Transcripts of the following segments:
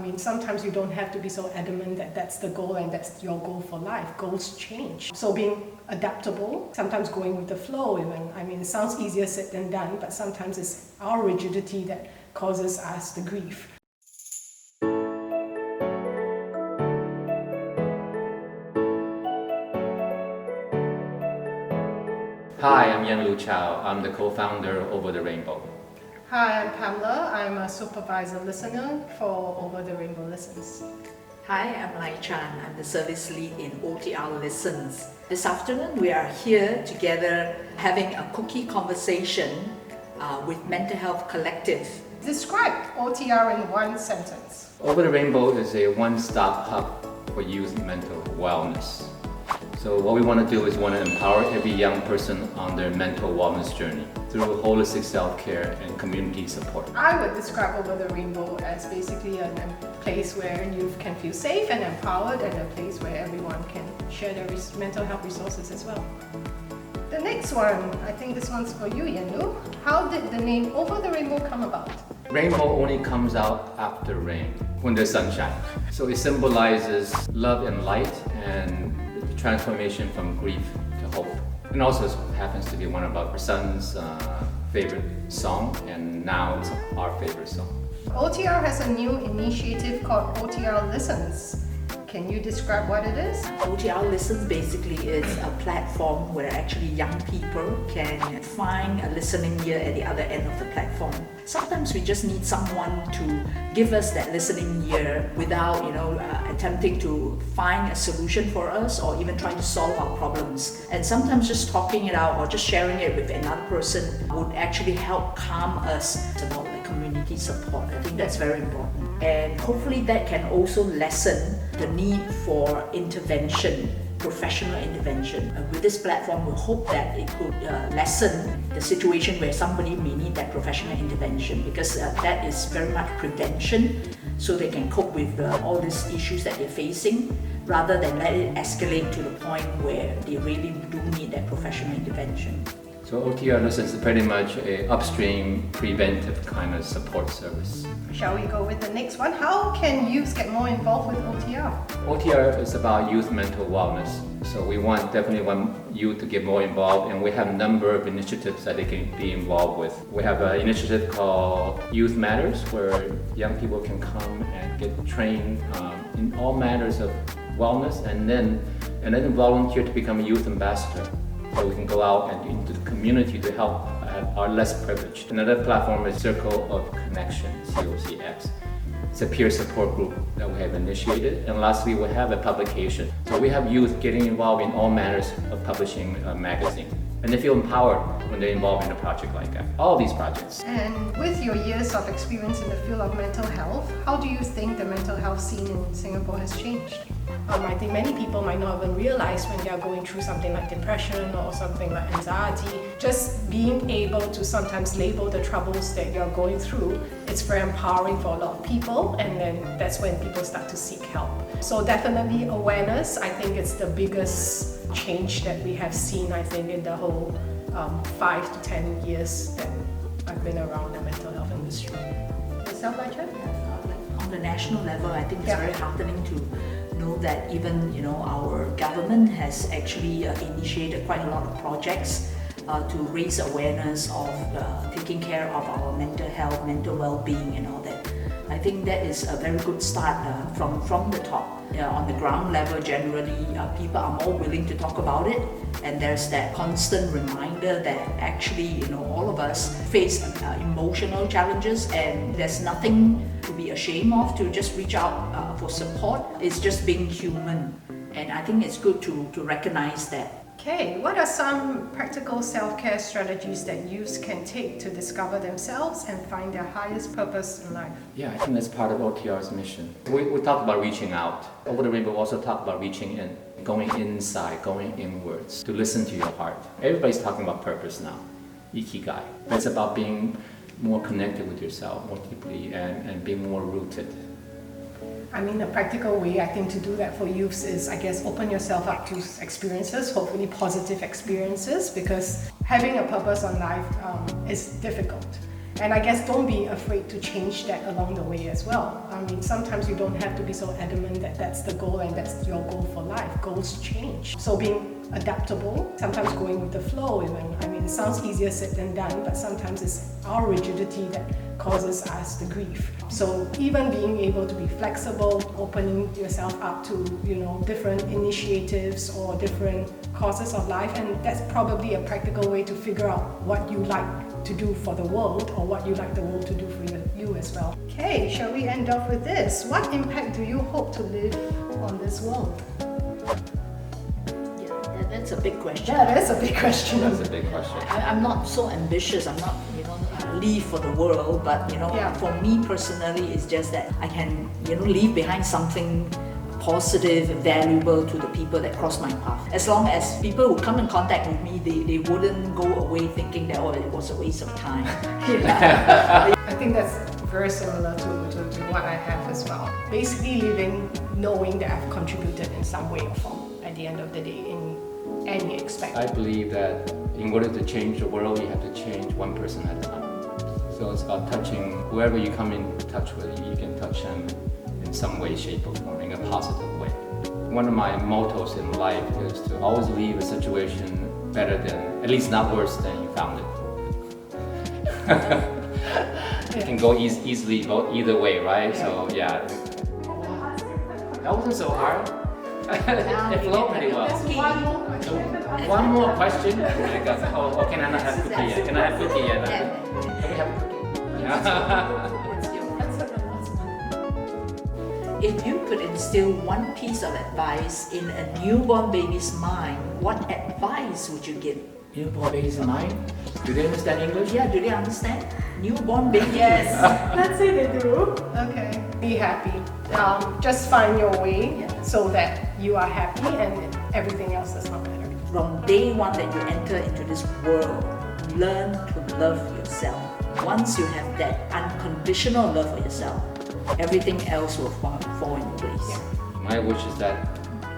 mean, sometimes you don't have to be so adamant that that's the goal and that's your goal for life. Goals change. So being adaptable, sometimes going with the flow even. I mean, it sounds easier said than done, but sometimes it's our rigidity that causes us the grief. Hi, I'm Chow. I'm the co-founder of Over the Rainbow. Hi, I'm Pamela. I'm a supervisor listener for Over the Rainbow Listens. Hi, I'm Chun. I'm the service lead in OTR-Listens. This afternoon we are here together having a cookie conversation with Mental Health Collective. Describe OTR in one sentence. Over the Rainbow is a one-stop hub for youth mental wellness. So what we want to do is want to empower every young person on their mental wellness journey through holistic self-care and community support. I would describe Over the Rainbow as basically a place where youth can feel safe and empowered, and a place where everyone can share their mental health resources as well. The next one, I think this one's for you, Yanu. How did the name Over the Rainbow come about? Rainbow only comes out after rain, when there's sunshine. So it symbolizes love and light and transformation from grief to hope. And also happens to be one of our son's favorite song, and now it's our favorite song. OTR has a new initiative called OTR-Listens. Can you describe what it is? OTR-Listens basically is a platform where actually young people can find a listening ear at the other end of the platform. Sometimes we just need someone to give us that listening ear without, attempting to find a solution for us or even trying to solve our problems. And sometimes just talking it out or just sharing it with another person would actually help calm us. It's about like community support. I think that's very important. And hopefully that can also lessen the need for intervention, professional intervention. With this platform, we hope that it could lessen the situation where somebody may need that professional intervention, because that is very much prevention, so they can cope with all these issues that they're facing, rather than let it escalate to the point where they really do need that professional intervention. So OTR-Listens is pretty much an upstream preventive kind of support service. Shall we go with the next one? How can youth get more involved with OTR? OTR is about youth mental wellness. So we definitely want youth to get more involved, and we have a number of initiatives that they can be involved with. We have an initiative called Youth Matters, where young people can come and get trained in all matters of wellness, and then volunteer to become a youth ambassador. So we can go out and into the community to help our less privileged. Another platform is Circle of Connection, COCX. It's a peer support group that we have initiated. And lastly, we have a publication. So we have youth getting involved in all matters of publishing a magazine. And they feel empowered when they're involved in a project like that. All these projects. And with your years of experience in the field of mental health, how do you think the mental health scene in Singapore has changed? I think many people might not even realize when they are going through something like depression or something like anxiety. Just being able to sometimes label the troubles that you're going through, it's very empowering for a lot of people, and then that's when people start to seek help. So definitely awareness, I think it's the biggest change that we have seen, I think, in the whole 5 to 10 years that I've been around the mental health industry. Yourself, Chun? On the national level, I think it's very heartening to know that even our government has actually initiated quite a lot of projects to raise awareness of taking care of our mental health, mental well-being and all that. I think that is a very good start from the top. On the ground level, generally, people are more willing to talk about it, and there's that constant reminder that actually, all of us face emotional challenges, and there's nothing to be ashamed of, to just reach out for support. It's just being human, and I think it's good to recognize that. Okay, what are some practical self-care strategies that youth can take to discover themselves and find their highest purpose in life? Yeah, I think that's part of OTR's mission. We talk about reaching out. Over the Rainbow also talk about reaching in, going inside, going inwards, to listen to your heart. Everybody's talking about purpose now, ikigai. It's about being more connected with yourself, more deeply, and being more rooted. I mean, a practical way, I think, to do that for youths is, I guess, open yourself up to experiences, hopefully positive experiences, because having a purpose on life is difficult. And I guess don't be afraid to change that along the way as well. I mean, sometimes you don't have to be so adamant that that's the goal and that's your goal for life. Goals change. So being adaptable, sometimes going with the flow even. I mean, it sounds easier said than done, but sometimes it's our rigidity that causes us the grief. So even being able to be flexible, opening yourself up to, different initiatives or different causes of life, and that's probably a practical way to figure out what you like to do for the world or what you like the world to do for you as well. Okay, shall we end off with this? What impact do you hope to leave on this world? That's a big question. Yeah, that is a big question. That's a big question. I'm not so ambitious. I'm not, leave for the world. But for me personally, it's just that I can, leave behind something positive, valuable to the people that cross my path. As long as people who come in contact with me, they wouldn't go away thinking that it was a waste of time. I think that's very similar to what I have as well. Basically living knowing that I've contributed in some way or form at the end of the day in any aspect. I believe that in order to change the world, you have to change one person at a time. So it's about touching whoever you come in touch with, you can touch them in some way, shape or form, in a positive way. One of my mottos in life is to always leave a situation better than, at least not worse than you found it. It can go easily go either way, right? So yeah. That wasn't so hard. It flowed pretty well. One more question. Oh, can I not have cookie yet? Can I have cookie yet? Can we have cookie? If you could instill one piece of advice in a newborn baby's mind, what advice would you give? Newborn babies in mind? Do they understand English? Yeah, do they understand? Newborn babies. Yes, let's say they do. Okay. Be happy. Just find your way so that you are happy and everything else does not matter. From day one that you enter into this world, learn to love yourself. Once you have that unconditional love for yourself, everything else will fall into place. Yeah. My wish is that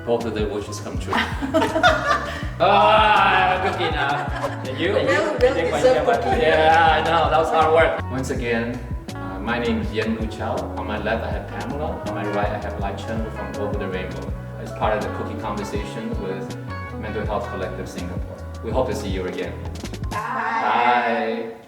both of their wishes come true. Cookie now. And you? Yeah, I know. That was hard work. Once again, my name is Chow. On my left, I have Pamela. On my right, I have Chun from Over the Rainbow. As part of the cookie conversation with Mental Health Collective Singapore. We hope to see you again. Bye. Bye.